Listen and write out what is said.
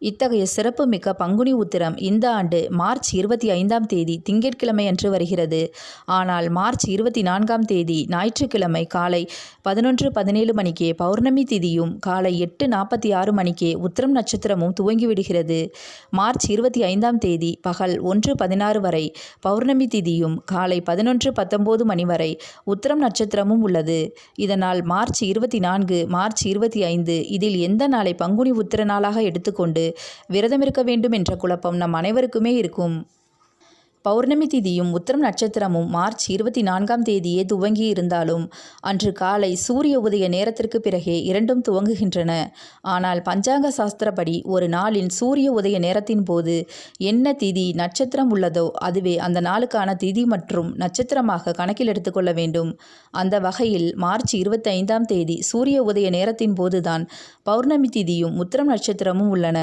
இத்தகைய சிறப்புமிக்க பங்குனி உத்திரம் இந்த ஆண்டு மார்ச் 25ஆம் தேதி திங்கட்கிழமை அன்று வருகிறது. ஆனால் மார்ச் 24ஆம் தேதி ஞாயிற்றுக்கிழமை காலை 11:17 மணிக்கே பௌர்ணமி திதியும் காலை 8:46 மணிக்கே உத்திரம் நட்சத்திரமும் துவங்கிவிடுகிறது. மார்ச் 25ஆம் தேதி பகல் 1:16 வரை பௌர்ணமி திதியும் காலை 11:19 மணி வரை உத்திரம் நட்சத்திரமும் உள்ளது. இதனால் மார்ச் 24, மார்ச் 25 இதில் எந்த நாளை பங்குனி உத்திர நாளாக எடுத்துக்கொண்டு விரதம் இருக்க வேண்டும் என்ற குழப்பம் நம் அனைவருக்குமே இருக்கும். பௌர்ணமி திதியும் உத்திரம் நட்சத்திரமும் மார்ச் 24ஆம் தேதியே துவங்கி இருந்தாலும் அன்று காலை சூரிய உதய நேரத்திற்கு பிறகே இரண்டும் துவங்குகின்றன. ஆனால் பஞ்சாங்க சாஸ்திரப்படி ஒரு நாளின் சூரிய உதய நேரத்தின் போது என்ன திதி நட்சத்திரம் உள்ளதோ அதுவே அந்த நாளுக்கான திதி மற்றும் நட்சத்திரமாக கணக்கில் எடுத்துக்கொள்ள வேண்டும். அந்த வகையில் மார்ச் 25ஆம் தேதி சூரிய உதய நேரத்தின் போதுதான் பௌர்ணமி திதியும் உத்திரம் நட்சத்திரமும் உள்ளன.